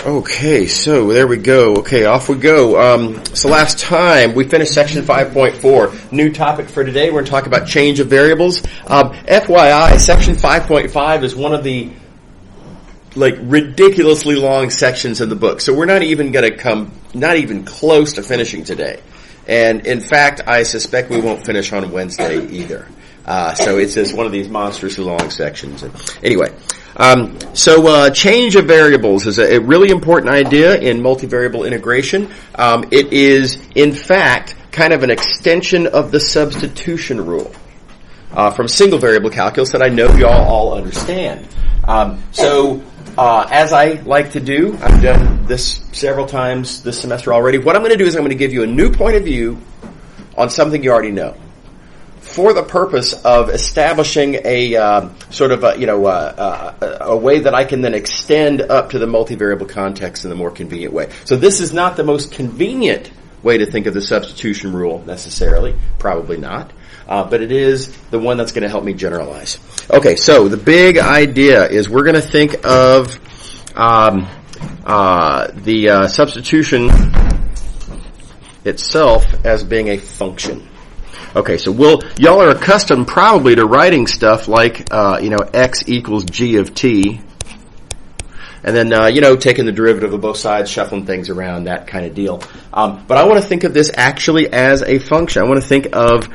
Okay, so there we go. Okay, off we go. So last time we finished section 5.4. New topic for today. We're going to talk about change of variables. FYI, section 5.5 is one of the ridiculously long sections of the book. So we're not even going to come, not even close to finishing today. And in fact, I suspect we won't finish on Wednesday either. So it's just one of these monstrously long sections. Anyway. So change of variables is a really important idea in multivariable integration. It is, in fact, kind of an extension of the substitution rule from single variable calculus that I know you all understand. As I like to do, I've done this several times this semester already. What I'm going to do is I'm going to give you a new point of view on something you already know, for the purpose of establishing a a way that I can then extend up to the multivariable context in a more convenient way. So this is not the most convenient way to think of the substitution rule necessarily, probably not, but it is the one that's going to help me generalize. Okay, so the big idea is we're going to think of the substitution itself as being a function. Okay, so y'all are accustomed probably to writing stuff like, x equals g of t, and then, taking the derivative of both sides, shuffling things around, that kind of deal. But I want to think of this actually as a function. I want to think of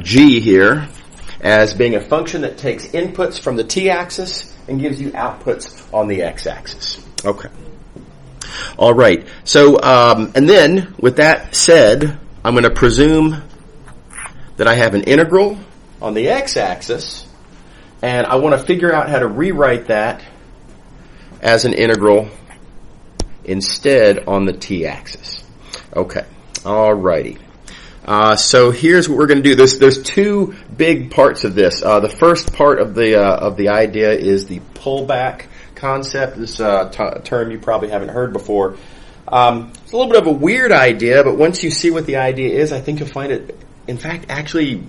g here as being a function that takes inputs from the t-axis and gives you outputs on the x-axis. Okay. All right. So, and then, with that said, I'm going to presume that I have an integral on the x-axis, and I want to figure out how to rewrite that as an integral instead on the t-axis. Okay, alrighty. So here's what we're going to do. There's two big parts of this. The first part of the idea is the pullback concept. This term you probably haven't heard before. It's a little bit of a weird idea, but once you see what the idea is, I think you'll find it, in fact, actually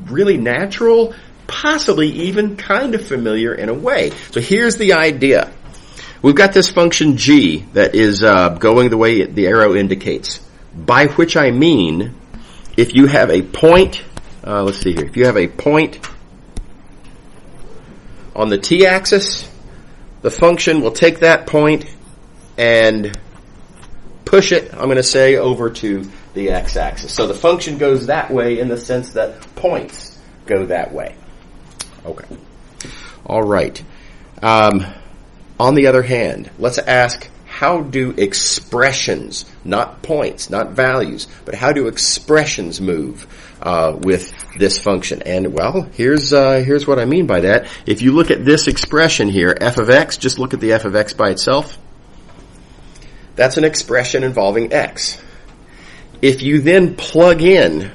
really natural, possibly even kind of familiar in a way. So here's the idea. We've got this function g that is going the way the arrow indicates, by which I mean if you have a point, let's see here, if you have a point on the t-axis, the function will take that point and push it, I'm going to say, over to the x-axis. So the function goes that way in the sense that points go that way. Okay. All right. On the other hand, let's ask, how do expressions, not points, not values, but how do expressions move with this function? And, well, here's what I mean by that. If you look at this expression here, f of x, just look at the f of x by itself. That's an expression involving x. If you then plug in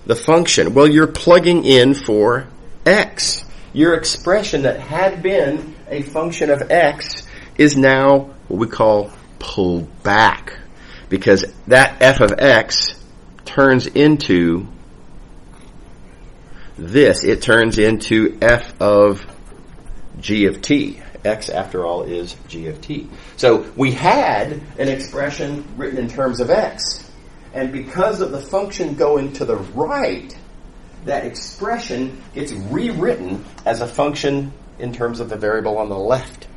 the function, well, you're plugging in for x. Your expression that had been a function of x is now what we call pulled back, because that f of x turns into this. It turns into f of g of t. X, after all, is g of t. So we had an expression written in terms of x, and because of the function going to the right, that expression gets rewritten as a function in terms of the variable on the left.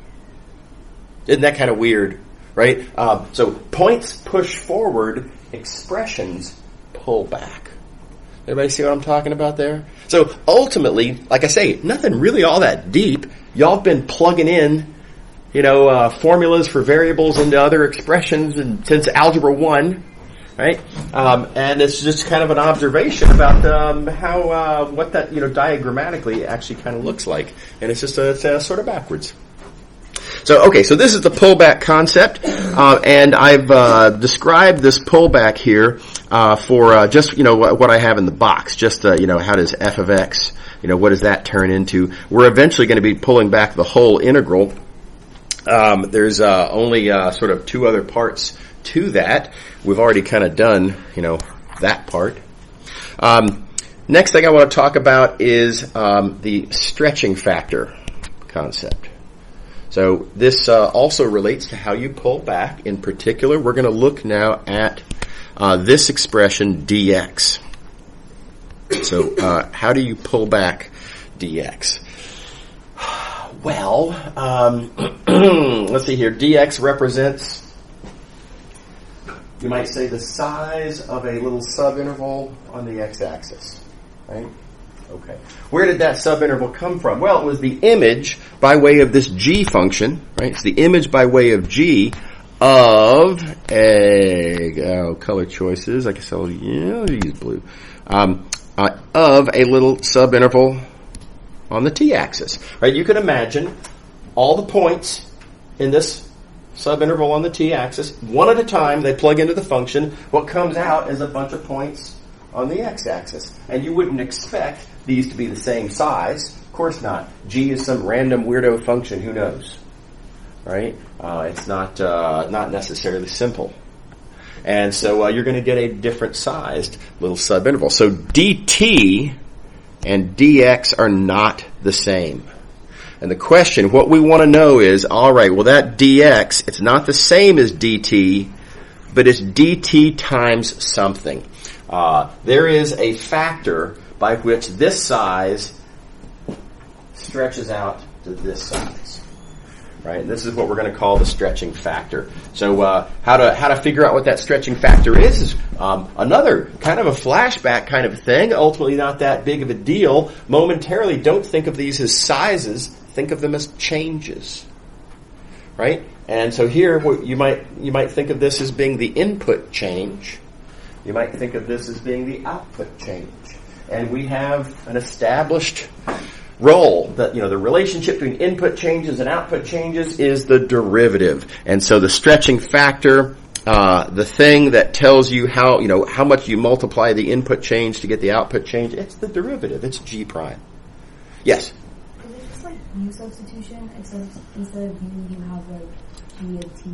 Isn't that kind of weird, right? So points push forward, expressions pull back. Everybody see what I'm talking about there? So ultimately, like I say, nothing really all that deep. Y'all have been plugging in, formulas for variables into other expressions since Algebra 1, right? And it's just kind of an observation about what that, diagrammatically actually kind of looks like. And it's just it's sort of backwards. So, okay, so this is the pullback concept, and I've described this pullback here for just, what I have in the box. Just, how does f of x, what does that turn into? We're eventually going to be pulling back the whole integral. There's only sort of two other parts to that. We've already kind of done, that part. Next thing I want to talk about is the stretching factor concept. So this also relates to how you pull back. In particular, we're going to look now at this expression dx. So how do you pull back dx? Well, let's see here. dx represents, you might say, the size of a little subinterval on the x-axis, right? Okay. Where did that subinterval come from? Well, it was the image by way of this g function, right? It's the image by way of g of a color choices. I guess I'll use blue. Of a little subinterval on the t-axis, right? You can imagine all the points in this subinterval on the t-axis, one at a time. They plug into the function. What comes out is a bunch of points on the x-axis, and you wouldn't expect these to be the same size. Of course not. G is some random weirdo function. Who knows, right? It's not necessarily simple, and so you're going to get a different sized little subinterval. So dt and dx are not the same. And the question, what we want to know is, all right, well, that dx, it's not the same as dt, but it's dt times something. There is a factor by which this size stretches out to this size, right? And this is what we're going to call the stretching factor. So how to figure out what that stretching factor is another kind of a flashback kind of thing. Ultimately, not that big of a deal. Momentarily, don't think of these as sizes. Think of them as changes, right? And so here, you might think of this as being the input change. You might think of this as being the output change. And we have an established role that, the relationship between input changes and output changes is the derivative. And so the stretching factor, the thing that tells you how much you multiply the input change to get the output change, it's the derivative. It's g prime. Yes? Is it just like u substitution, except instead of u, you have like g of t?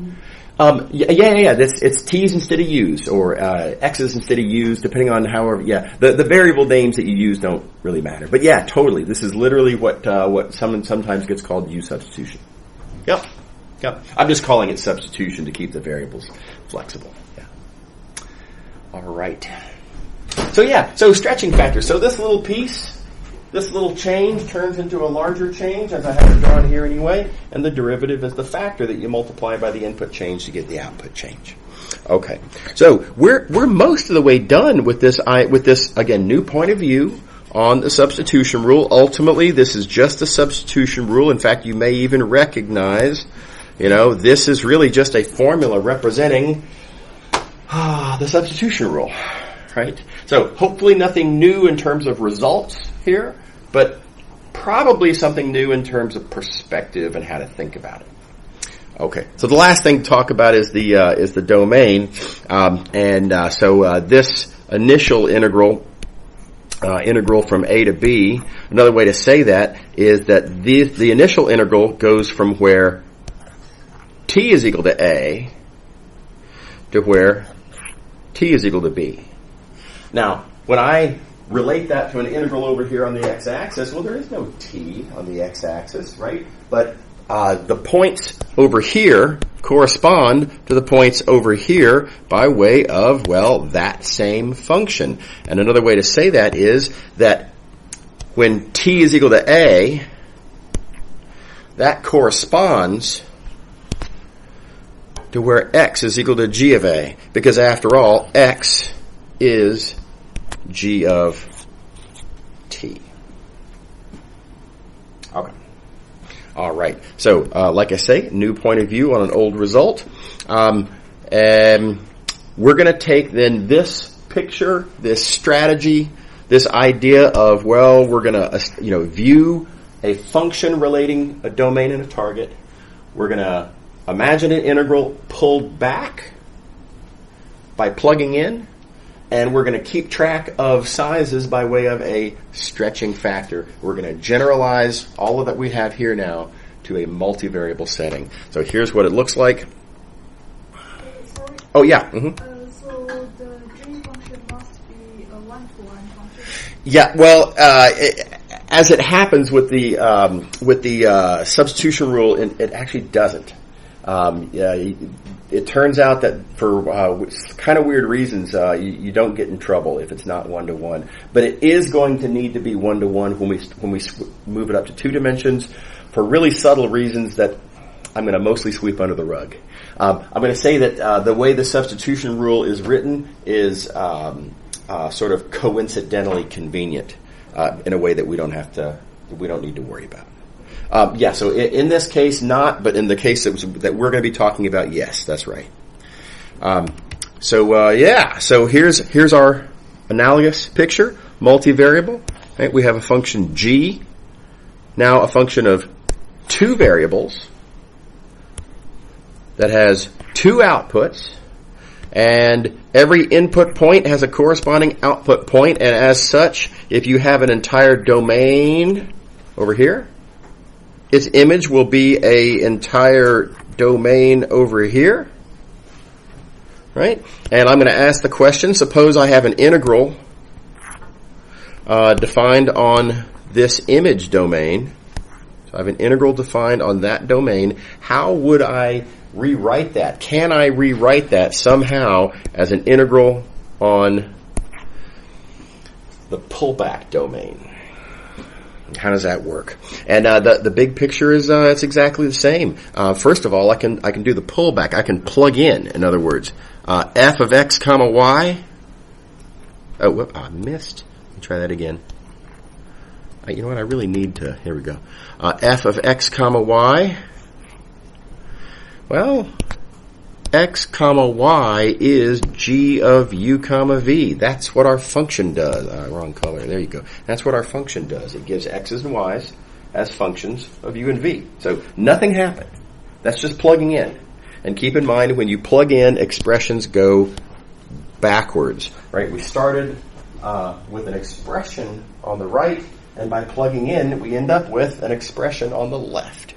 Yeah. It's t's instead of u's, or x's instead of u's, depending on however. Yeah, the variable names that you use don't really matter. But yeah, totally. This is literally what sometimes gets called u substitution. Yep. I'm just calling it substitution to keep the variables flexible. Yeah. All right. So stretching factor. So this little piece, this little change turns into a larger change, as I have it drawn here anyway, and the derivative is the factor that you multiply by the input change to get the output change. Okay, so we're most of the way done with this again, new point of view on the substitution rule. Ultimately, this is just a substitution rule. In fact, you may even recognize, this is really just a formula representing the substitution rule, right? So hopefully nothing new in terms of results here, but probably something new in terms of perspective and how to think about it. Okay, so the last thing to talk about is the domain, so this initial integral from a to b. Another way to say that is that the initial integral goes from where t is equal to a to where t is equal to b. Now, when I relate that to an integral over here on the x-axis, well, there is no t on the x-axis, right? But the points over here correspond to the points over here by way of, that same function. And another way to say that is that when t is equal to a, that corresponds to where x is equal to g of a, because after all, x is g of t. Okay. All right. So, like I say, new point of view on an old result. And we're going to take then this picture, this strategy, this idea of, we're going to, view a function relating a domain and a target. We're going to imagine an integral pulled back by plugging in. And we're going to keep track of sizes by way of a stretching factor. We're going to generalize all of that we have here now to a multivariable setting. So here's what it looks like. Oh, yeah. Mm-hmm. So the g function must be a one-to-one function? Yeah, as it happens with the substitution rule, it actually doesn't. It turns out that for kind of weird reasons, you don't get in trouble if it's not 1-to-1. But it is going to need to be 1-to-1 when we move it up to 2 dimensions for really subtle reasons that I'm going to mostly sweep under the rug. I'm going to say that the way the substitution rule is written is sort of coincidentally convenient in a way that we don't need to worry about. So in this case, not, but in the case that we're going to be talking about, yes, that's right. So here's our analogous picture, multivariable. Right? We have a function g, now a function of 2 variables that has 2 outputs, and every input point has a corresponding output point, and as such, if you have an entire domain over here, its image will be an entire domain over here, right? And I'm going to ask the question, suppose I have an integral defined on this image domain. So I have an integral defined on that domain. How would I rewrite that? Can I rewrite that somehow as an integral on the pullback domain? How does that work? And the big picture is it's exactly the same. First of all, I can do the pullback. I can plug in other words, f of x comma y. Oh, I missed. Let me try that again. You know what? I really need to. Here we go. F of x comma y. Well, x comma y is g of u comma v. That's what our function does. Wrong color. There you go. That's what our function does. It gives x's and y's as functions of u and v. So nothing happened. That's just plugging in. And keep in mind, when you plug in, expressions go backwards. Right? We started with an expression on the right, and by plugging in, we end up with an expression on the left.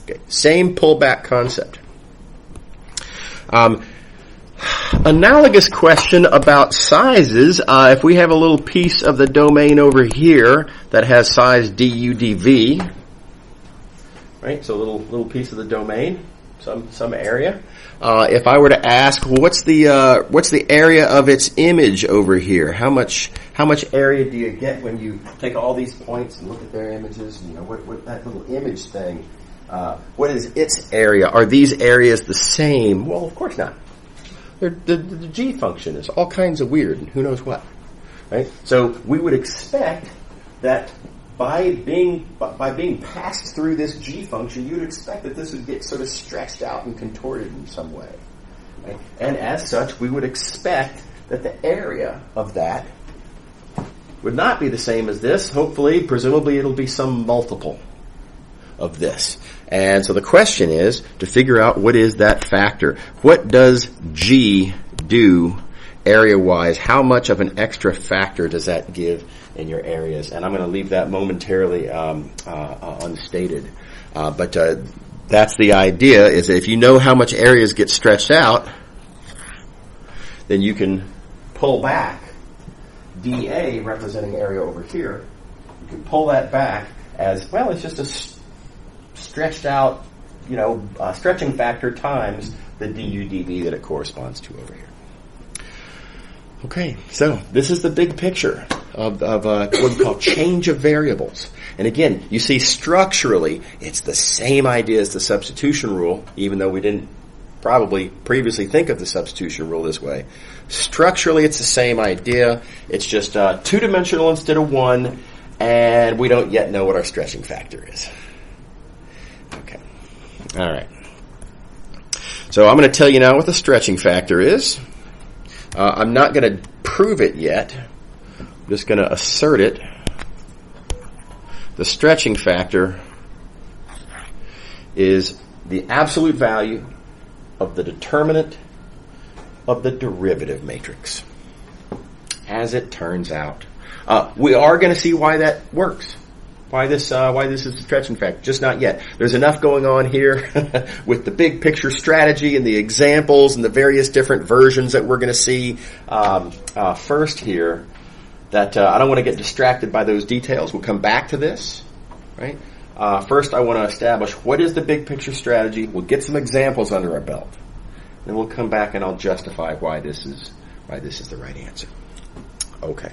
Okay. Same pullback concept. Analogous question about sizes. If we have a little piece of the domain over here that has size du dv, right? So a little piece of the domain, some area. If I were to ask, well, what's the area of its image over here? How much area do you get when you take all these points and look at their images? You know, what that little image thing. What is its area? Are these areas the same? Well, of course not. The g function is all kinds of weird and who knows what. Right? So we would expect that by being passed through this g function, you'd expect that this would get sort of stretched out and contorted in some way. Right? And as such, we would expect that the area of that would not be the same as this. Hopefully, presumably, it'll be some multiple of this. And so the question is to figure out what is that factor. What does G do area-wise? How much of an extra factor does that give in your areas? And I'm going to leave that momentarily unstated. But that's the idea, is that if you know how much areas get stretched out, then you can pull back dA, representing area over here. You can pull that back as, well, it's just a stretched out, stretching factor times the du dv that it corresponds to over here. Okay, so this is the big picture of what we call change of variables. And again, you see structurally, it's the same idea as the substitution rule, even though we didn't probably previously think of the substitution rule this way. Structurally, it's the same idea. It's just 2-dimensional instead of 1, and we don't yet know what our stretching factor is. Okay. All right. So I'm going to tell you now what the stretching factor is. I'm not going to prove it yet. I'm just going to assert it. The stretching factor is the absolute value of the determinant of the derivative matrix. As it turns out. We are going to see why that works. Why this is the stretching factor. Just not yet. There's enough going on here with the big picture strategy and the examples and the various different versions that we're going to see. First here, that I don't want to get distracted by those details. We'll come back to this, right? First, I want to establish what is the big picture strategy. We'll get some examples under our belt. Then we'll come back and I'll justify why this is the right answer. Okay.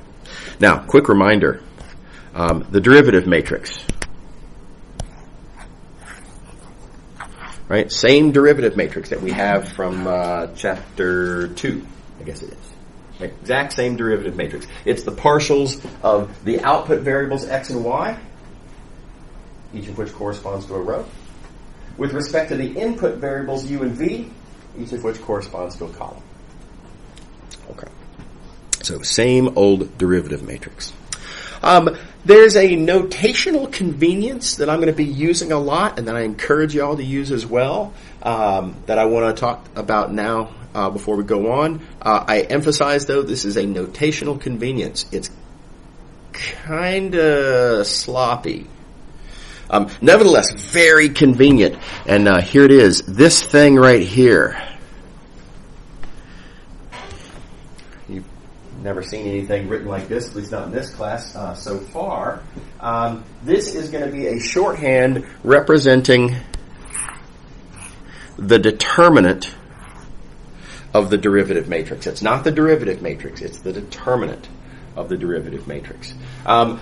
Now, quick reminder. The derivative matrix. Right? Same derivative matrix that we have from chapter 2, I guess it is. Right? Exact same derivative matrix. It's the partials of the output variables x and y, each of which corresponds to a row, with respect to the input variables u and v, each of which corresponds to a column. Okay. So same old derivative matrix. There's a notational convenience that I'm going to be using a lot and that I encourage you all to use as well, that I want to talk about now before we go on. I emphasize, though, this is a notational convenience. It's kind of sloppy. Nevertheless, very convenient. And here it is. This thing right here. You've never seen anything written like this, at least not in this class so far. This is going to be a shorthand representing the determinant of the derivative matrix. It's not the derivative matrix. It's the determinant of the derivative matrix.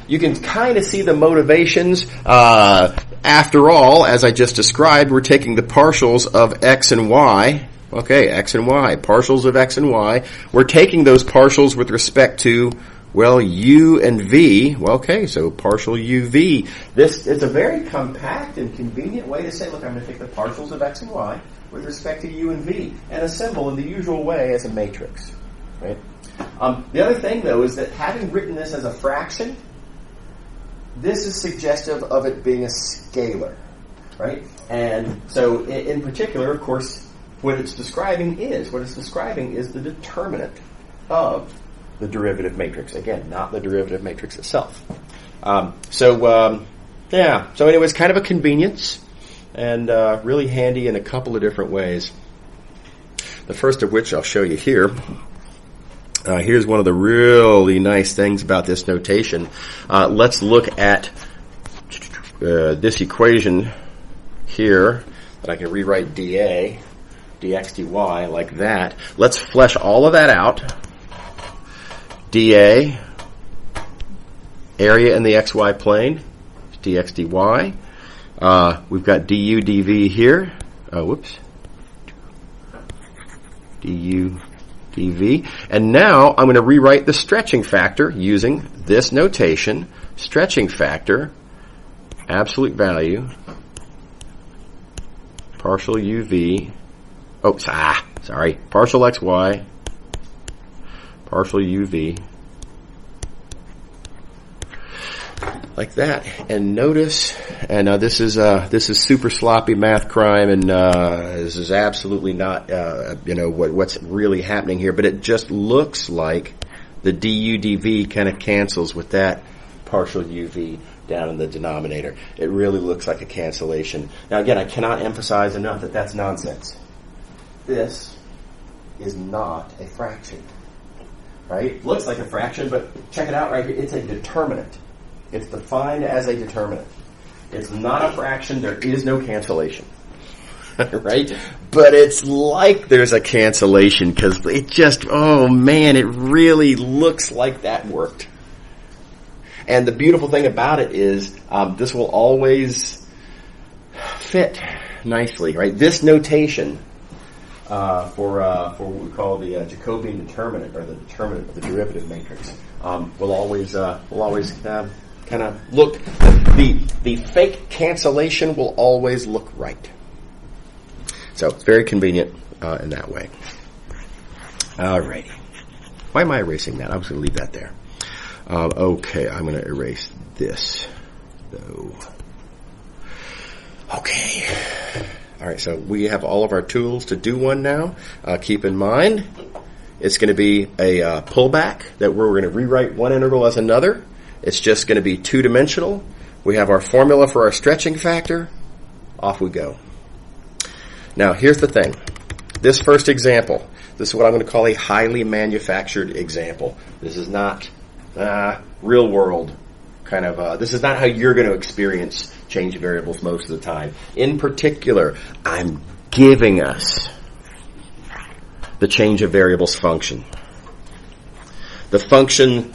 You can kind of see the motivations. After all, as I just described, we're taking the partials of x and y. Okay, x and y, partials of x and y. We're taking those partials with respect to, well, u and v. Well, okay, so partial uv. This is a very compact and convenient way to say, look, I'm going to take the partials of x and y with respect to u and v and assemble in the usual way as a matrix. Right? The other thing, though, is that having written this as a fraction, this is suggestive of it being a scalar, right? And so, in particular, of course, what it's describing is the determinant of the derivative matrix. Again, not the derivative matrix itself. So anyways, kind of a convenience and really handy in a couple of different ways. The first of which I'll show you here. Here's one of the really nice things about this notation. Let's look at this equation here that I can rewrite dA, dx, dy like that. Let's flesh all of that out. dA, area in the xy plane, dx, dy. We've got du, dv here. Du, dv. And now I'm going to rewrite the stretching factor using this notation. Stretching factor, absolute value, partial uv, partial xy, partial uv, like that. And notice, and this is super sloppy math crime, and this is absolutely not what's really happening here. But it just looks like the du dv kind of cancels with that partial uv down in the denominator. It really looks like a cancellation. Now again, I cannot emphasize enough that that's nonsense. This is not a fraction, right? Looks like a fraction, but check it out right here. It's a determinant. It's defined as a determinant. It's not a fraction. There is no cancellation. Right? But it's like there's a cancellation because it just, it really looks like that worked. And the beautiful thing about it is this will always fit nicely, right? This notation for what we call the Jacobian determinant, or the determinant of the derivative matrix, will always kind of look, the fake cancellation will always look right. So it's very convenient in that way. Alrighty. Why am I erasing that? I was going to leave that there. Okay, I'm going to erase this, though. Okay. Alright, so we have all of our tools to do one now. Keep in mind, it's going to be a pullback that we're going to rewrite one integral as another. It's just going to be two-dimensional. We have our formula for our stretching factor. Off we go. Now, here's the thing. This first example, this is what I'm going to call a highly manufactured example. This is not real world kind of, this is not how you're going to experience change of variables most of the time. In particular, I'm giving us the change of variables function. The function,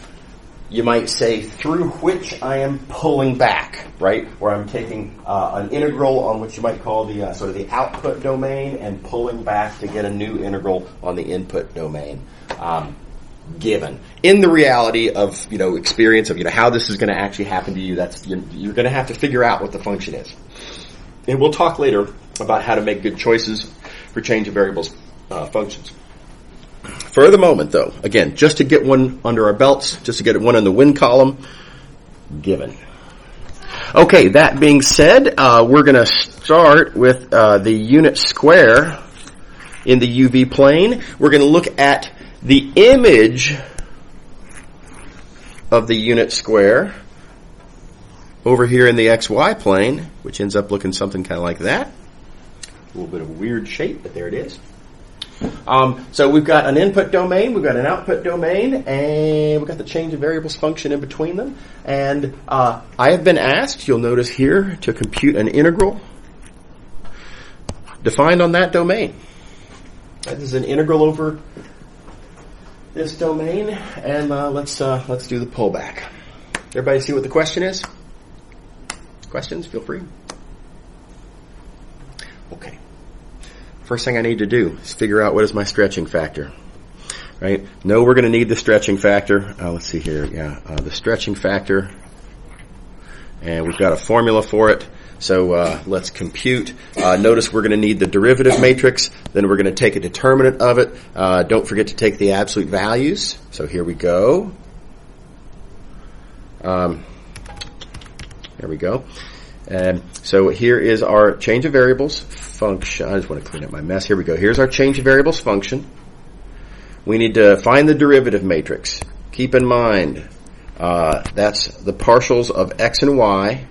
you might say, through which I am pulling back, right? Where I'm taking an integral on what you might call the sort of the output domain and pulling back to get a new integral on the input domain. Given in the reality of experience of how this is going to actually happen to you, that's you're going to have to figure out what the function is, and we'll talk later about how to make good choices for change of variables functions. For the moment, though, again, just to get one under our belts, just to get one in the win column, given. Okay, that being said, we're going to start with the unit square in the UV plane. We're going to look at the image of the unit square over here in the XY plane, which ends up looking something kind of like that. A little bit of a weird shape, but there it is. So we've got an input domain, we've got an output domain, and we've got the change of variables function in between them. And I have been asked, you'll notice here, to compute an integral defined on that domain. This is an integral over this domain, and let's do the pullback. Everybody see what the question is? Questions? Feel free. Okay. First thing I need to do is figure out what is my stretching factor. Right? No, we're going to need the stretching factor. Let's see here. Yeah, the stretching factor, and we've got a formula for it. So let's compute. Notice we're going to need the derivative matrix. Then we're going to take a determinant of it. Don't forget to take the absolute values. So here we go. There we go. And so here is our change of variables function. I just want to clean up my mess. Here we go. Here's our change of variables function. We need to find the derivative matrix. Keep in mind, that's the partials of x and y,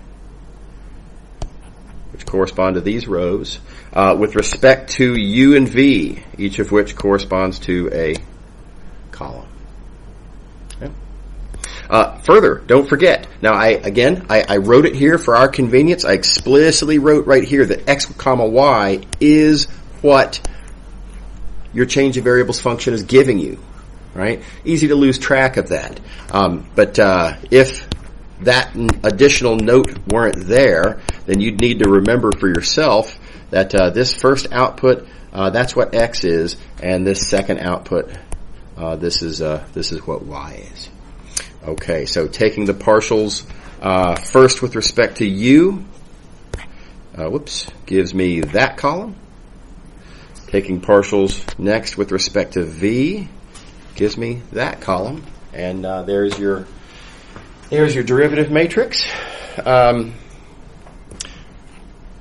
which correspond to these rows, with respect to u and v, each of which corresponds to a column. Okay. Further, don't forget. Now, I wrote it here for our convenience. I explicitly wrote right here that x comma y is what your change of variables function is giving you. Right? Easy to lose track of that. But if that additional note weren't there, then you'd need to remember for yourself that this first output, that's what x is, and this second output, this is what y is. Okay, so taking the partials first with respect to u, gives me that column. Taking partials next with respect to v gives me that column, and there's your derivative matrix.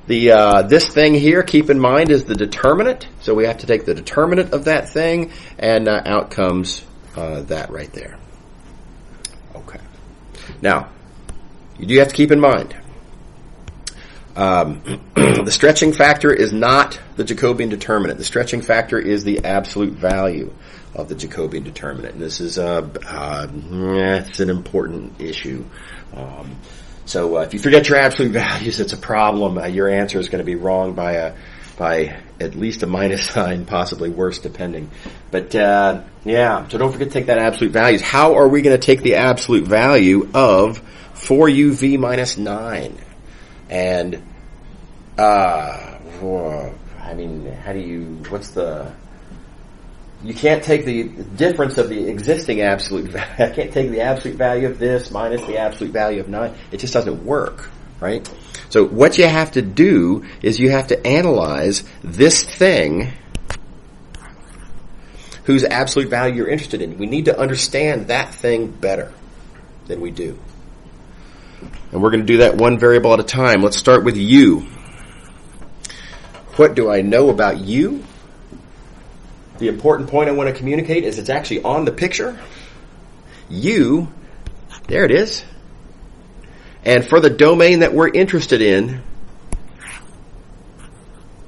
This thing here, keep in mind, is the determinant. So we have to take the determinant of that thing, and out comes that right there. Okay. Now, you do have to keep in mind, the stretching factor is not the Jacobian determinant. The stretching factor is the absolute value of the Jacobian determinant. And this is it's an important issue. So if you forget your absolute values, it's a problem. Your answer is going to be wrong by at least a minus sign, possibly worse, depending. But so don't forget to take that absolute values. How are we going to take the absolute value of 4uv minus 9? And how do you? You can't take the difference of the existing absolute value. I can't take the absolute value of this minus the absolute value of 9. It just doesn't work, right? So what you have to do is you have to analyze this thing whose absolute value you're interested in. We need to understand that thing better than we do. And we're going to do that one variable at a time. Let's start with u. What do I know about u? The important point I want to communicate is it's actually on the picture. U, there it is. And for the domain that we're interested in,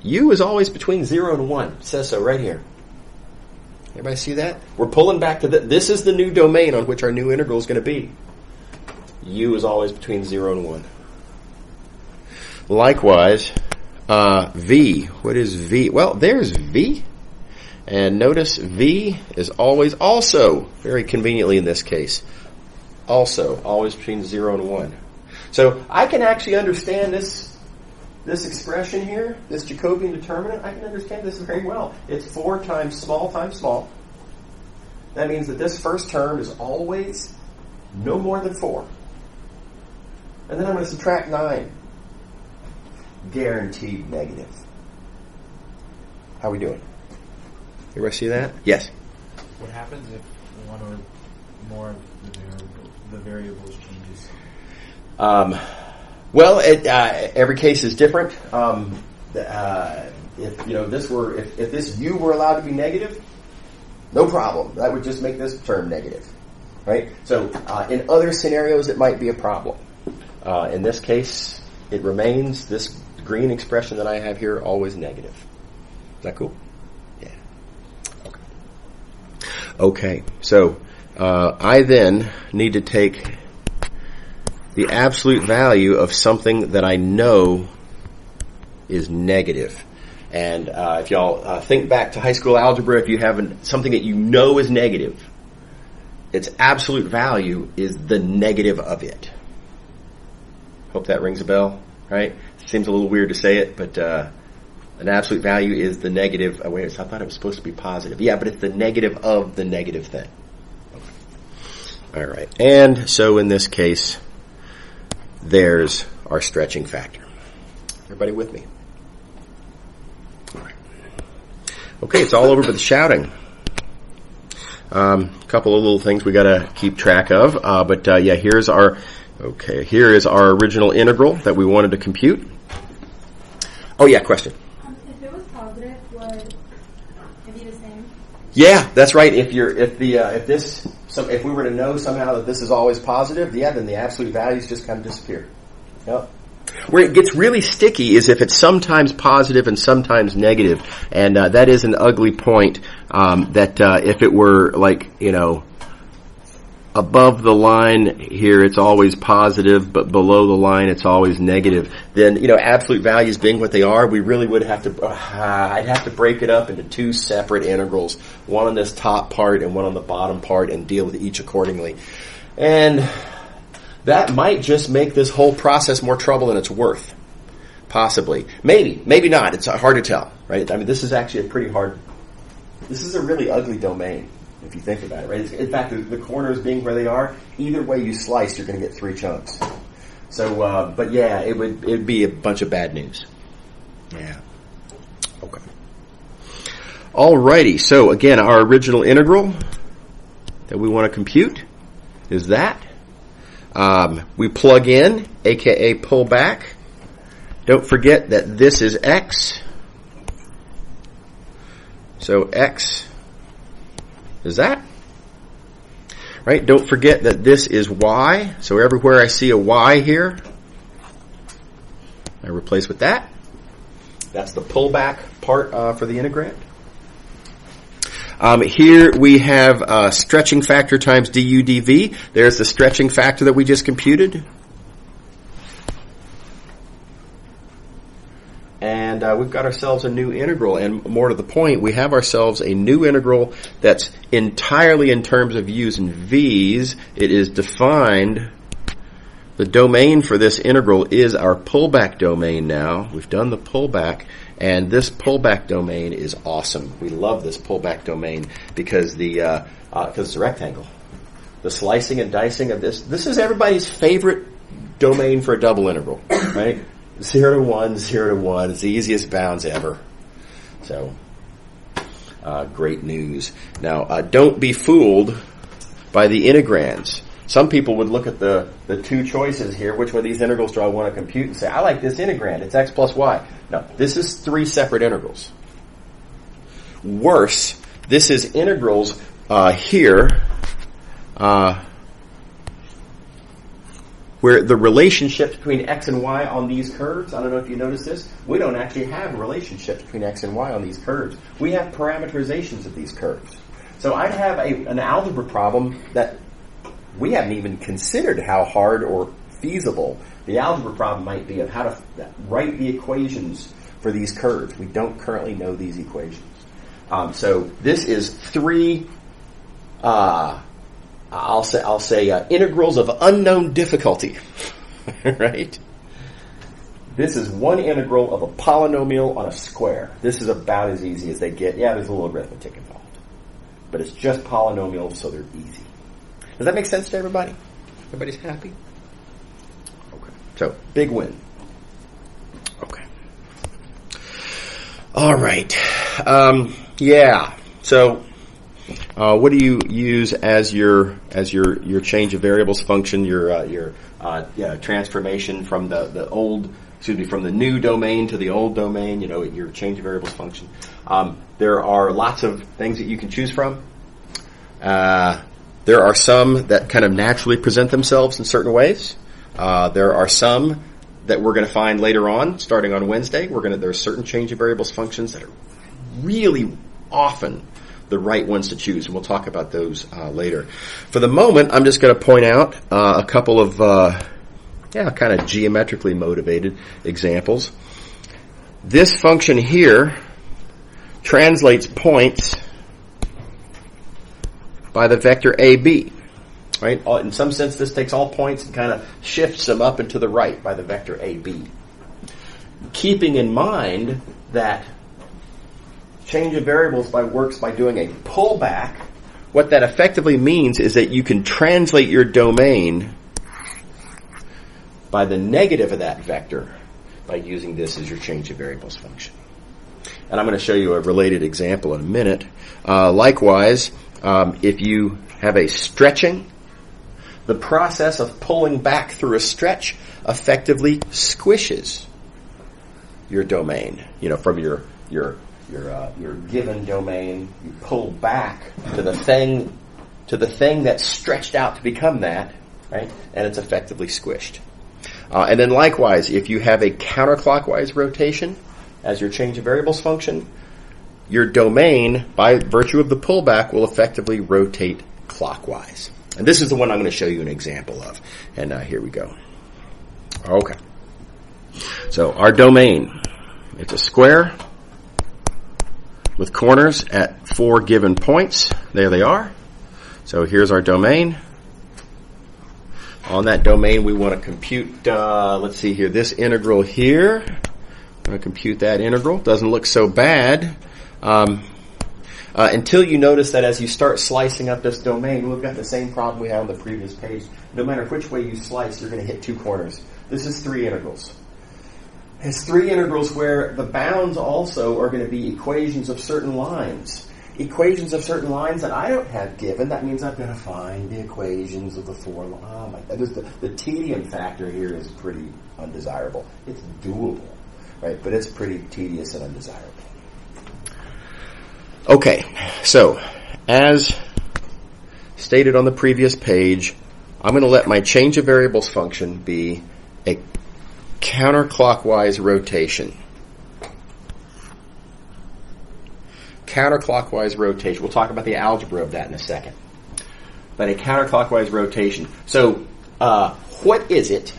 u is always between 0 and 1. It says so right here. Everybody see that? We're pulling back to this is the new domain on which our new integral is going to be. U is always between 0 and 1. Likewise, V. What is V? Well, there's V. And notice V is always also, very conveniently in this case, also always between 0 and 1. So I can actually understand this expression here, this Jacobian determinant. I can understand this very well. It's 4 times small. That means that this first term is always no more than 4. And then I'm going to subtract 9. Guaranteed negative. How are we doing? Everybody see that? Yes. What happens if one or more of the variables changes? Well, every case is different. If this u were allowed to be negative, no problem. That would just make this term negative, right? So in other scenarios, it might be a problem. In this case, it remains this green expression that I have here always negative. Is that cool? Yeah. Okay. So I then need to take the absolute value of something that I know is negative. And if y'all think back to high school algebra, if you have something that you know is negative, its absolute value is the negative of it. Hope that rings a bell, right? Seems a little weird to say it, but an absolute value is the negative. Oh, wait, I thought it was supposed to be positive. Yeah, but it's the negative of the negative thing. Okay. All right. And so in this case, there's our stretching factor. Everybody with me? All right. Okay, it's all over but the shouting. A couple of little things we got to keep track of. Yeah, here is our original integral that we wanted to compute. Oh yeah, question. If it was positive, would it be the same? Yeah, that's right. If we were to know somehow that this is always positive, yeah, then the absolute values just kind of disappear. Yep. Where it gets really sticky is if it's sometimes positive and sometimes negative, and that is an ugly point. That if it were like above the line here, it's always positive, but below the line, it's always negative. Then, absolute values being what they are, we really would have to, I'd have to break it up into 2 separate integrals, one on this top part and one on the bottom part, and deal with each accordingly. And that might just make this whole process more trouble than it's worth. Possibly. Maybe not. It's hard to tell, right? I mean, this is actually this is a really ugly domain, if you think about it, right? In fact, the corners being where they are, either way you slice, you're going to get 3 chunks. So, but yeah, it'd be a bunch of bad news. Yeah. Okay. Alrighty. So again, our original integral that we want to compute is that. We plug in, aka pull back. Don't forget that this is x. So x is that. Right? Don't forget that this is y. So everywhere I see a y here, I replace with that. That's the pullback part for the integrand. Here we have stretching factor times du dv. There's the stretching factor that we just computed. And we've got ourselves a new integral. And more to the point, we have ourselves a new integral that's entirely in terms of u's and v's. It is defined. The domain for this integral is our pullback domain now. We've done the pullback. And this pullback domain is awesome. We love this pullback domain because it's a rectangle. The slicing and dicing of this is everybody's favorite domain for a double integral, right? 0 to 1, 0 to 1. It's the easiest bounds ever. So, great news. Now, don't be fooled by the integrands. Some people would look at the 2 choices here, which one of these integrals do I want to compute, and say, I like this integrand, it's x plus y. No, this is 3 separate integrals. Worse, this is integrals here, where the relationship between x and y on these curves, I don't know if you noticed this, we don't actually have a relationship between x and y on these curves. We have parameterizations of these curves. So I'd have an algebra problem that we haven't even considered how hard or feasible the algebra problem might be of how to write the equations for these curves. We don't currently know these equations. So this is three, I'll say integrals of unknown difficulty, right? This is one integral of a polynomial on a square. This is about as easy as they get. Yeah, there's a little arithmetic involved. But it's just polynomials, so they're easy. Does that make sense to everybody? Everybody's happy? Okay. So, big win. Okay. All right. Yeah. So, what do you use as your change of variables function? Your transformation from from the new domain to the old domain. Your change of variables function. There are lots of things that you can choose from. There are some that kind of naturally present themselves in certain ways. There are some that we're going to find later on, starting on Wednesday. There are certain change of variables functions that are really often the right ones to choose, and we'll talk about those later. For the moment, I'm just going to point out a couple of kind of geometrically motivated examples. This function here translates points by the vector AB. Right? In some sense, this takes all points and kind of shifts them up and to the right by the vector AB. Keeping in mind that change of variables works by doing a pullback, what that effectively means is that you can translate your domain by the negative of that vector by using this as your change of variables function. And I'm going to show you a related example in a minute. Likewise, if you have a stretching, the process of pulling back through a stretch effectively squishes your domain. From your given domain, you pull back to the thing that's stretched out to become that, right? And it's effectively squished. And then likewise, if you have a counterclockwise rotation as your change of variables function, your domain, by virtue of the pullback, will effectively rotate clockwise. And this is the one I'm going to show you an example of. And here we go. Okay. So our domain, it's a square with corners at 4 given points. There they are. So here's our domain. On that domain, we want to compute, let's see here, this integral here. I'm going to compute that integral. Doesn't look so bad. Until you notice that as you start slicing up this domain, we've got the same problem we had on the previous page. No matter which way you slice, you're going to hit 2 corners. This is 3 integrals. It's 3 integrals where the bounds also are going to be equations of certain lines. Equations of certain lines that I don't have given. That means I've got to find the equations of the 4 lines. Oh my God. The tedium factor here is pretty undesirable. It's doable, right? But it's pretty tedious and undesirable. Okay, so as stated on the previous page, I'm going to let my change of variables function be a counterclockwise rotation. Counterclockwise rotation. We'll talk about the algebra of that in a second. But a counterclockwise rotation. So, what is it?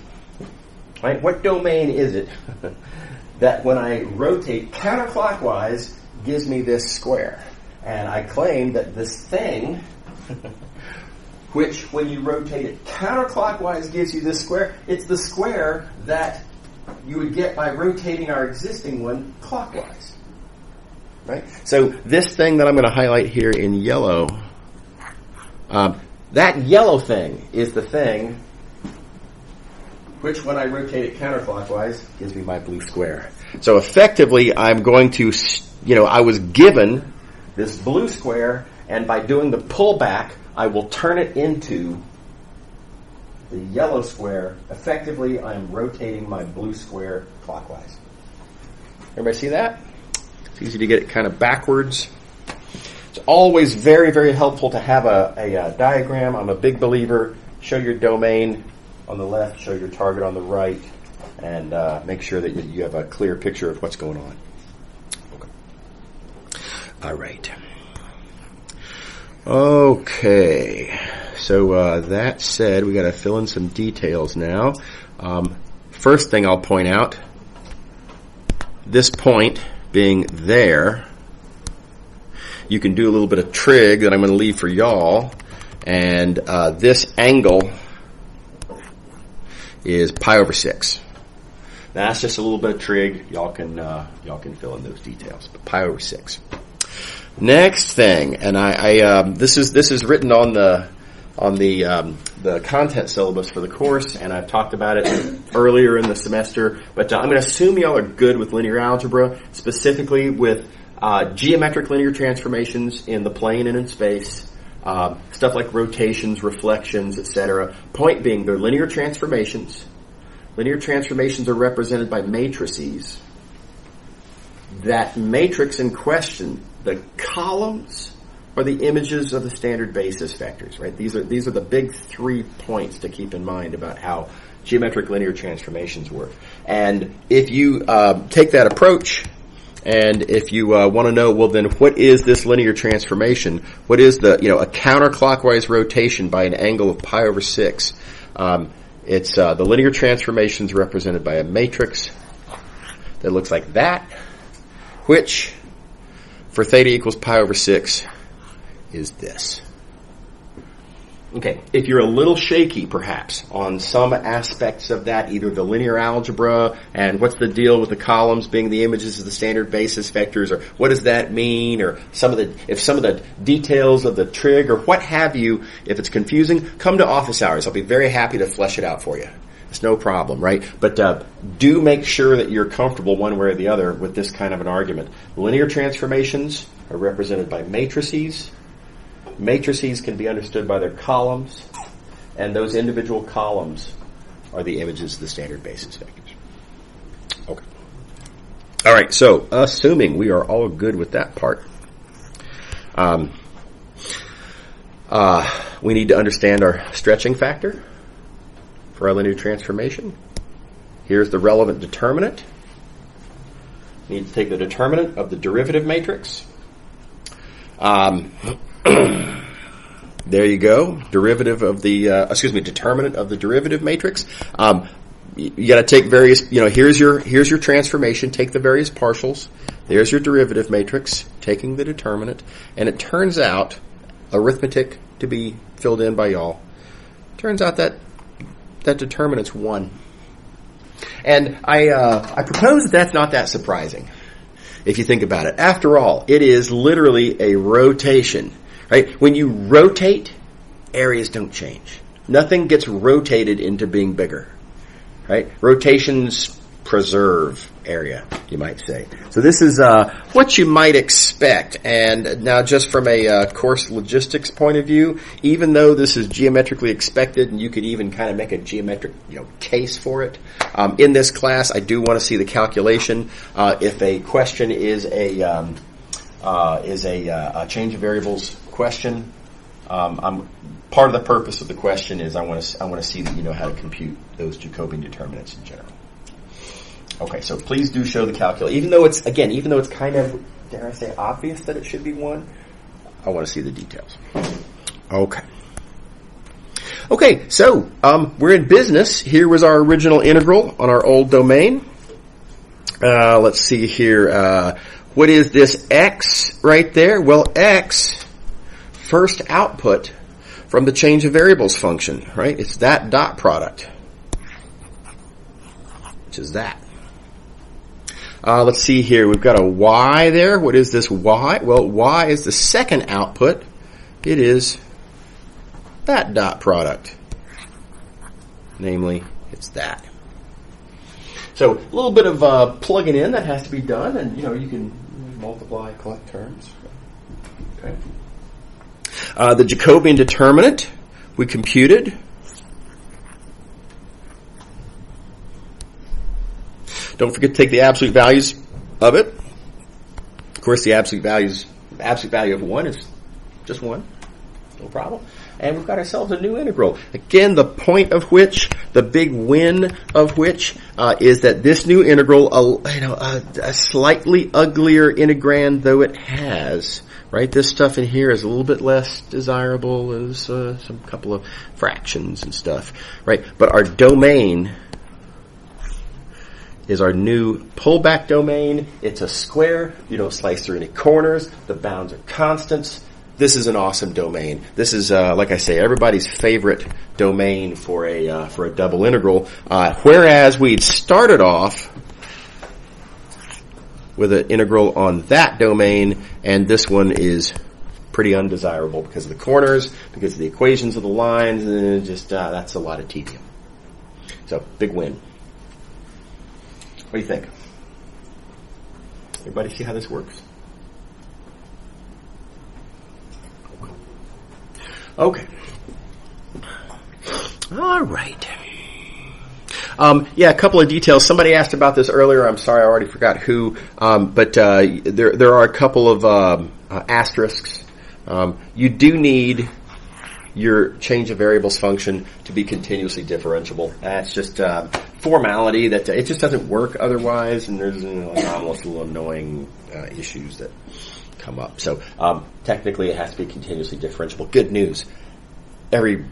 Right? What domain is it that when I rotate counterclockwise gives me this square? And I claim that this thing, which when you rotate it counterclockwise gives you this square, it's the square that you would get by rotating our existing one clockwise. Right? So this thing that I'm going to highlight here in yellow, that yellow thing is the thing which when I rotate it counterclockwise gives me my blue square. So effectively I'm going to, I was given this blue square, and by doing the pullback, I will turn it into the yellow square. Effectively, I'm rotating my blue square clockwise. Everybody see that? It's easy to get it kind of backwards. It's always very, very helpful to have a diagram. I'm a big believer. Show your domain on the left, show your target on the right, and make sure that you have a clear picture of what's going on. Okay. All right. Okay, so that said, we got to fill in some details now. First thing I'll point out, this point being there, you can do a little bit of trig that I'm going to leave for y'all, and this angle is pi over 6. Now, that's just a little bit of trig. Y'all can fill in those details. But pi over 6. Next thing, and this is written on the content syllabus for the course, and I've talked about it earlier in the semester. But I'm going to assume y'all are good with linear algebra, specifically with geometric linear transformations in the plane and in space, stuff like rotations, reflections, etc. Point being, they're linear transformations. Linear transformations are represented by matrices. That matrix in question, the columns, are the images of the standard basis vectors, right? These are the big 3 points to keep in mind about how geometric linear transformations work. And if you take that approach, and if you want to know, well, then what is this linear transformation? What is a counterclockwise rotation by an angle of pi over 6? It's the linear transformations represented by a matrix that looks like that, which, for theta equals pi over 6, is this. Okay, if you're a little shaky, perhaps, on some aspects of that, either the linear algebra and what's the deal with the columns being the images of the standard basis vectors, or what does that mean, or some of the details of the trig, or what have you, if it's confusing, come to office hours. I'll be very happy to flesh it out for you. It's no problem, right? But do make sure that you're comfortable one way or the other with this kind of an argument. Linear transformations are represented by matrices. Matrices can be understood by their columns, and those individual columns are the images of the standard basis vectors. Okay. All right, so assuming we are all good with that part, we need to understand our stretching factor for our linear transformation. Here's the relevant determinant. We need to take the determinant of the derivative matrix. There you go. Determinant of the derivative matrix. You got to take various. Here's your transformation. Take the various partials. There's your derivative matrix. Taking the determinant, and it turns out, arithmetic to be filled in by y'all. Turns out that determinant's 1, and I propose that's not that surprising. If you think about it. After all, it is literally a rotation, right? When you rotate, areas don't change. Nothing gets rotated into being bigger, right? Rotations preserve area, you might say. So this is what you might expect. And now just from a course logistics point of view, even though this is geometrically expected, and you could even kind of make a geometric case for it, in this class I do want to see the calculation. If a question is a change of variables question, part of the purpose of the question is I want to see that you know how to compute those Jacobian determinants in general. Okay, so please do show the calculation. Even though it's kind of, dare I say, obvious that it should be 1, I want to see the details. Okay, so we're in business. Here was our original integral on our old domain. Let's see here. What is this x right there? Well, x, first output from the change of variables function, right? It's that dot product, which is that. Let's see here. We've got a y there. What is this y? Well, y is the second output. It is that dot product. Namely, it's that. So a little bit of plugging in that has to be done, and you can multiply, collect terms. Okay. The Jacobian determinant we computed. Don't forget to take the absolute values of it. Of course, the absolute value of 1 is just 1. No problem. And we've got ourselves a new integral. Again, the point of which The big win of which is that this new integral, a slightly uglier integrand though it has, right? This stuff in here is a little bit less desirable as some couple of fractions and stuff, right? But our domain is our new pullback domain. It's a square. You don't slice through any corners. The bounds are constants. This is an awesome domain. This is, like I say, everybody's favorite domain for a double integral. Whereas we'd started off with an integral on that domain, and this one is pretty undesirable because of the corners, because of the equations of the lines, and just that's a lot of tedium. So, big win. What do you think? Everybody see how this works? Okay. All right. A couple of details. Somebody asked about this earlier. I'm sorry, I already forgot who. But there are a couple of asterisks. You do need your change of variables function to be continuously differentiable. That's just formality that it just doesn't work otherwise, and there's anomalous little annoying issues that come up. So technically it has to be continuously differentiable. Good news. Every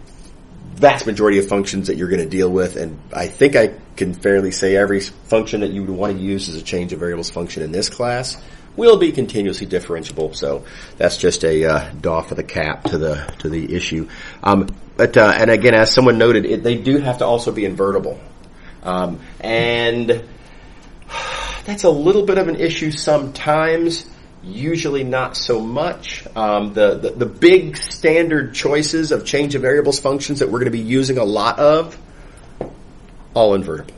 vast majority of functions that you're going to deal with, and I think I can fairly say every function that you would want to use as a change of variables function in this class will be continuously differentiable. So that's just a doff of the cap to the issue. But again, as someone noted, they do have to also be invertible. And that's a little bit of an issue sometimes, usually not so much. The big standard choices of change of variables functions that we're going to be using a lot of, all invertible.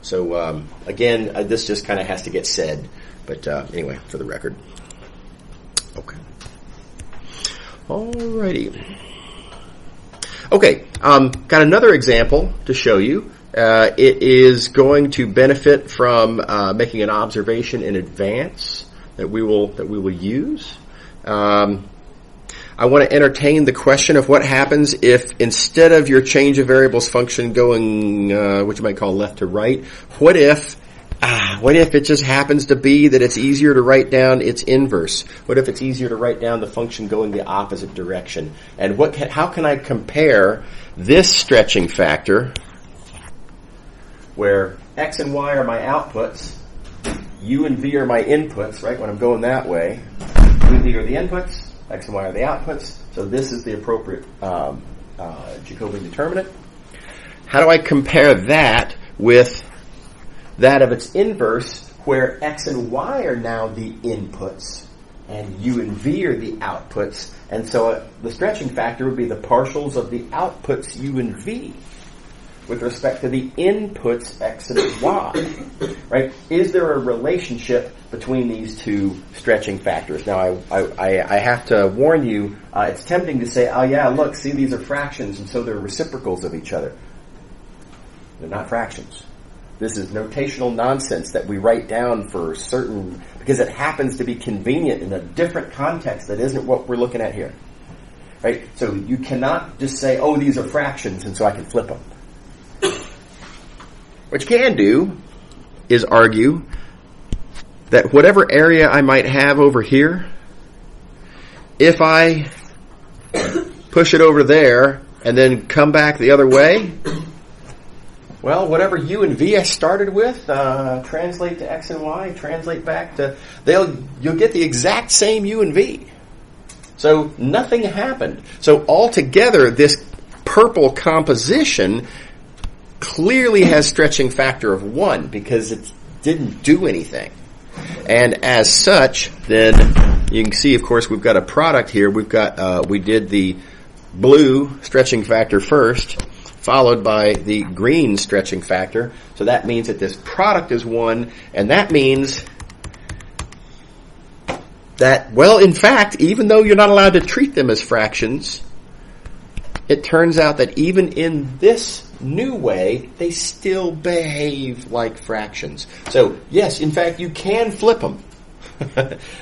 So again, this just kind of has to get said. But anyway, for the record. Okay. Alrighty. Okay, got another example to show you. It is going to benefit from making an observation in advance that we will use. I want to entertain the question of what happens if instead of your change of variables function going, what you might call left to right, what if it just happens to be that it's easier to write down its inverse? What if it's easier to write down the function going the opposite direction? And how can I compare this stretching factor, where x and y are my outputs, u and v are my inputs, right, when I'm going that way. U and v are the inputs, x and y are the outputs, so this is the appropriate Jacobian determinant. How do I compare that with that of its inverse, where x and y are now the inputs, and u and v are the outputs, and so the stretching factor would be the partials of the outputs u and v with respect to the inputs x and y, right? Is there a relationship between these two stretching factors? Now, I have to warn you, it's tempting to say, oh yeah, look, see, these are fractions, and so they're reciprocals of each other. They're not fractions. This is notational nonsense that we write down for certain, because it happens to be convenient in a different context that isn't what we're looking at here. Right? So you cannot just say, oh, these are fractions, and so I can flip them. What you can do is argue that whatever area I might have over here, if I push it over there and then come back the other way, well, whatever u and v I started with, translate to x and y, translate back to, you'll get the exact same u and v. So nothing happened. So altogether, this purple composition clearly has stretching factor of 1 because it didn't do anything. And as such, then you can see, of course, we've got a product here. We've got, we did the blue stretching factor first, followed by the green stretching factor. So that means that this product is 1, and that means that, well, in fact, even though you're not allowed to treat them as fractions, it turns out that even in this new way, they still behave like fractions. So, yes, in fact, you can flip them.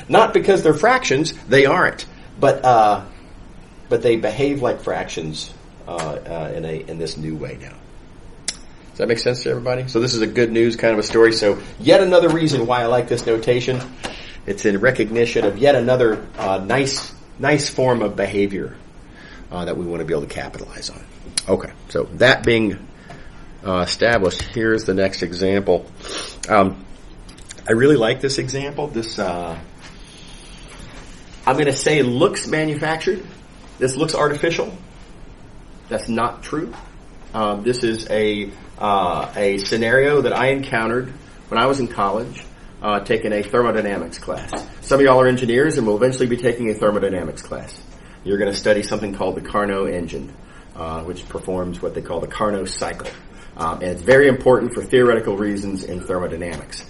Not because they're fractions, they aren't. But they behave like fractions in this new way now. Does that make sense to everybody? So this is a good news kind of a story. So yet another reason why I like this notation. It's in recognition of yet another nice form of behavior that we want to be able to capitalize on. Okay, so that being established, here's the next example. I really like this example. This I'm going to say looks manufactured. This looks artificial. That's not true. This is a scenario that I encountered when I was in college, taking a thermodynamics class. Some of y'all are engineers and will eventually be taking a thermodynamics class. You're going to study something called the Carnot engine, which performs what they call the Carnot cycle. And it's very important for theoretical reasons in thermodynamics.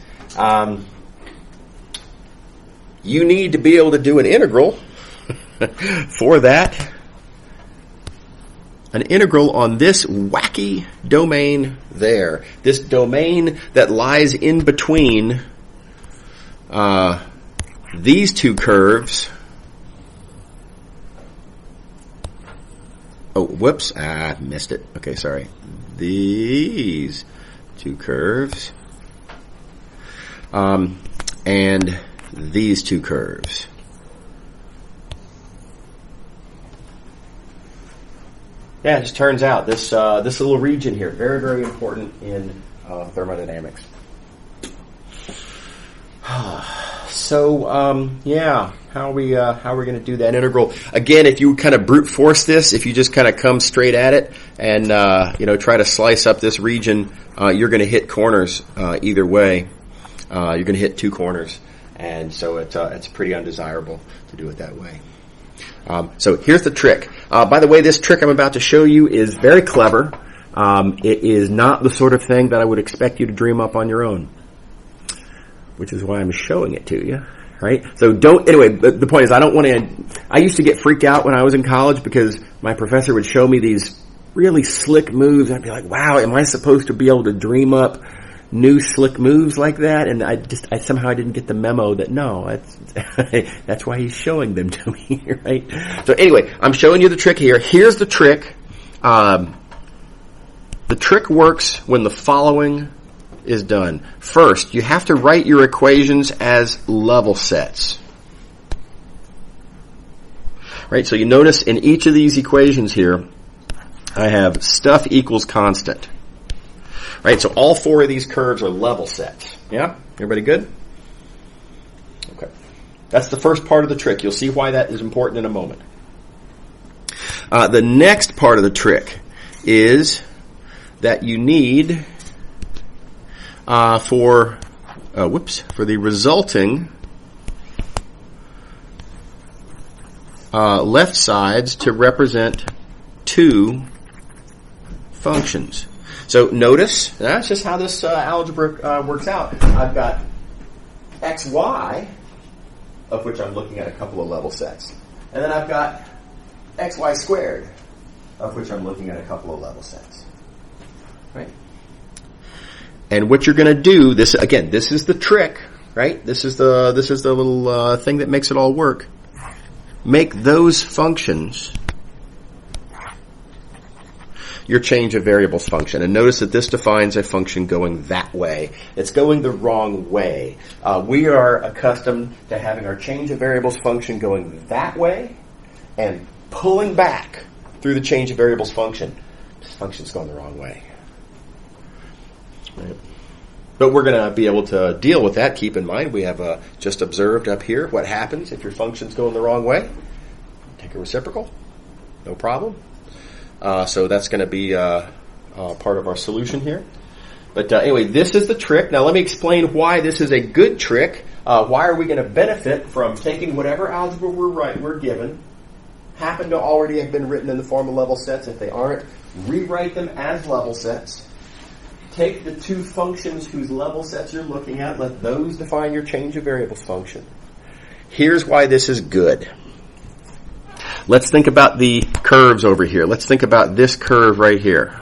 You need to be able to do an integral for that. An integral on this wacky domain there. This domain that lies in between these two curves. Oh, whoops. I missed it. Okay, sorry. These two curves. And these two curves. Yeah, it just turns out this little region here, very, very important in thermodynamics. So, how are we going to do that integral? Again, if you kind of brute force this, if you just kind of come straight at it and try to slice up this region, you're going to hit corners either way. You're going to hit two corners, and so it's pretty undesirable to do it that way. So here's the trick. By the way, this trick I'm about to show you is very clever. It is not the sort of thing that I would expect you to dream up on your own, which is why I'm showing it to you, right? So the point is I used to get freaked out when I was in college because my professor would show me these really slick moves. I'd be like, wow, am I supposed to be able to dream up new slick moves like that? And I somehow didn't get the memo that no, that's why he's showing them to me, right? So anyway, I'm showing you the trick here. Here's the trick. The trick works when the following is done. First, you have to write your equations as level sets. Right? So you notice in each of these equations here, I have stuff equals constant. Right, so all four of these curves are level sets. Yeah? Everybody good? Okay. That's the first part of the trick. You'll see why that is important in a moment. The next part of the trick is that you need for the resulting left sides to represent two functions. So notice, that's just how this algebra works out. I've got xy, of which I'm looking at a couple of level sets. And then I've got xy squared, of which I'm looking at a couple of level sets. Right? And what you're going to do, this is the trick, right? This is the little thing that makes it all work. Make those functions your change of variables function. And notice that this defines a function going that way. It's going the wrong way. We are accustomed to having our change of variables function going that way and pulling back through the change of variables function. This function's going the wrong way. Right. But we're going to be able to deal with that. Keep in mind, we have just observed up here what happens if your function's going the wrong way. Take a reciprocal. No problem. So that's going to be part of our solution here. But anyway, this is the trick. Now let me explain why this is a good trick. Why are we going to benefit from taking whatever algebra we're given, happen to already have been written in the form of level sets. If they aren't, rewrite them as level sets. Take the two functions whose level sets you're looking at. Let those define your change of variables function. Here's why this is good. Let's think about the curves over here. Let's think about this curve right here.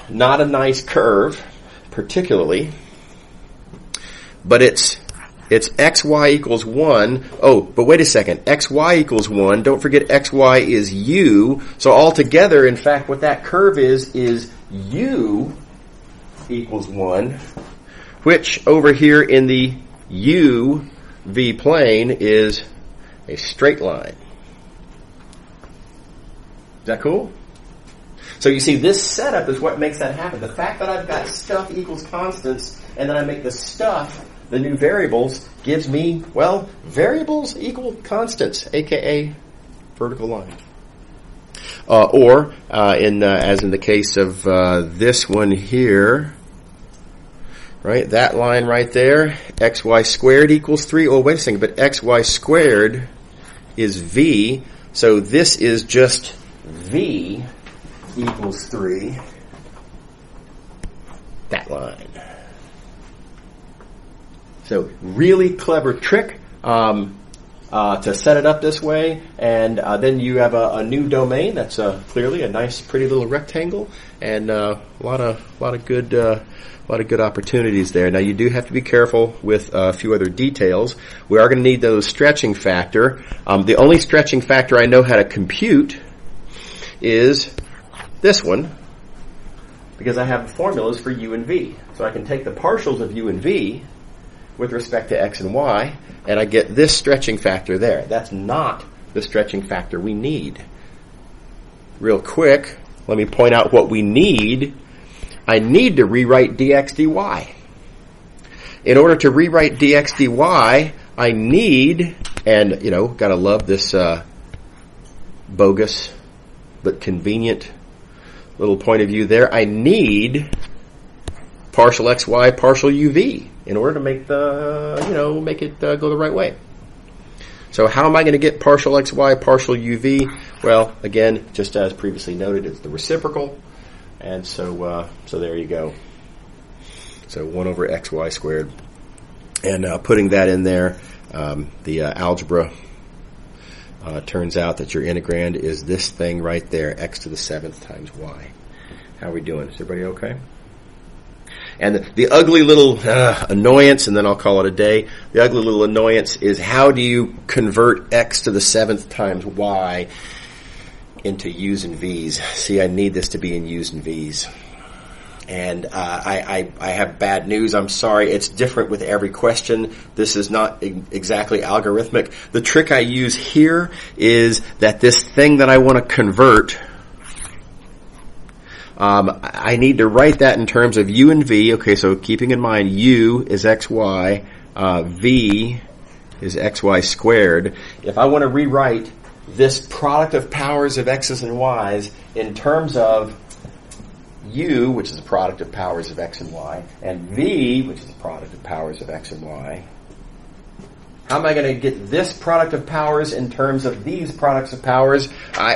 Not a nice curve, particularly, but it's it's xy equals 1. Oh, but wait a second. xy equals 1. Don't forget xy is u. So altogether, in fact, what that curve is u equals 1, which over here in the UV plane is a straight line. Is that cool? So you see, this setup is what makes that happen. The fact that I've got stuff equals constants, and then I make the stuff the new variables, gives me, well, variables equal constants, aka vertical line. Or as in the case of this one here, right, that line right there, xy squared equals 3. Oh, wait a second, but xy squared is v, so this is just v equals 3. That line. So really clever trick to set it up this way, and then you have a new domain that's clearly a nice, pretty little rectangle, and a lot of good opportunities there. Now you do have to be careful with a few other details. We are going to need those stretching factor. The only stretching factor I know how to compute is this one, because I have the formulas for u and v. So I can take the partials of u and v with respect to x and y, and I get this stretching factor there. That's not the stretching factor we need. Real quick, let me point out what we need. I need to rewrite dx dy. In order to rewrite dx dy, I need, and gotta love this bogus but convenient little point of view there, I need partial xy, partial uv in order to make make it go the right way. So how am I going to get partial xy, partial uv? Well, again, just as previously noted, it's the reciprocal, and so there you go. So 1 over xy squared, and putting that in there, the algebra turns out that your integrand is this thing right there, x to the 7th times y. How are we doing? Is everybody okay? And the ugly little annoyance, and then I'll call it a day, the ugly little annoyance is, how do you convert x to the 7th times y into u's and v's? See, I need this to be in u's and v's. And I have bad news. I'm sorry. It's different with every question. This is not exactly algorithmic. The trick I use here is that this thing that I want to convert, I need to write that in terms of u and v. Okay, so keeping in mind u is xy, v is xy squared. If I want to rewrite this product of powers of x's and y's in terms of u, which is the product of powers of x and y, and v, which is the product of powers of x and y, how am I going to get this product of powers in terms of these products of powers?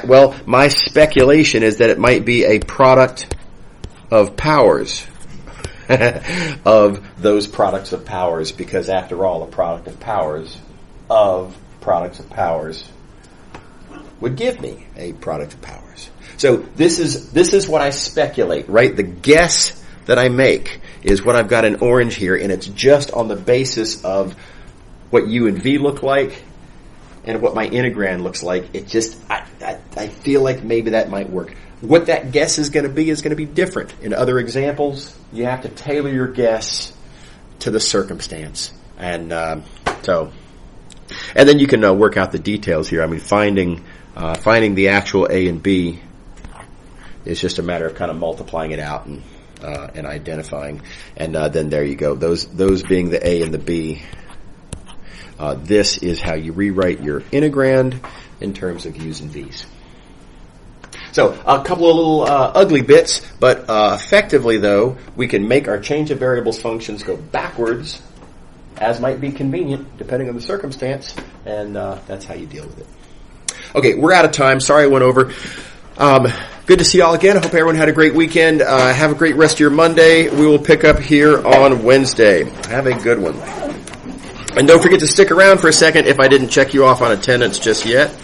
Well, my speculation is that it might be a product of powers of those products of powers, because after all, a product of powers of products of powers would give me a product of powers. So this is what I speculate, right? The guess that I make is what I've got in orange here, and it's just on the basis of what u and v look like and what my integrand looks like. It just, I feel like maybe that might work. What that guess is going to be different. In other examples, you have to tailor your guess to the circumstance. And and then you can work out the details here. I mean, finding the actual A and B is just a matter of kind of multiplying it out and identifying. And then there you go. Those being the A and the B. This is how you rewrite your integrand in terms of u's and v's. So a couple of little ugly bits, but effectively, though, we can make our change of variables functions go backwards, as might be convenient, depending on the circumstance, and that's how you deal with it. Okay, we're out of time. Sorry I went over. Good to see you all again. I hope everyone had a great weekend. Have a great rest of your Monday. We will pick up here on Wednesday. Have a good one. And don't forget to stick around for a second if I didn't check you off on attendance just yet.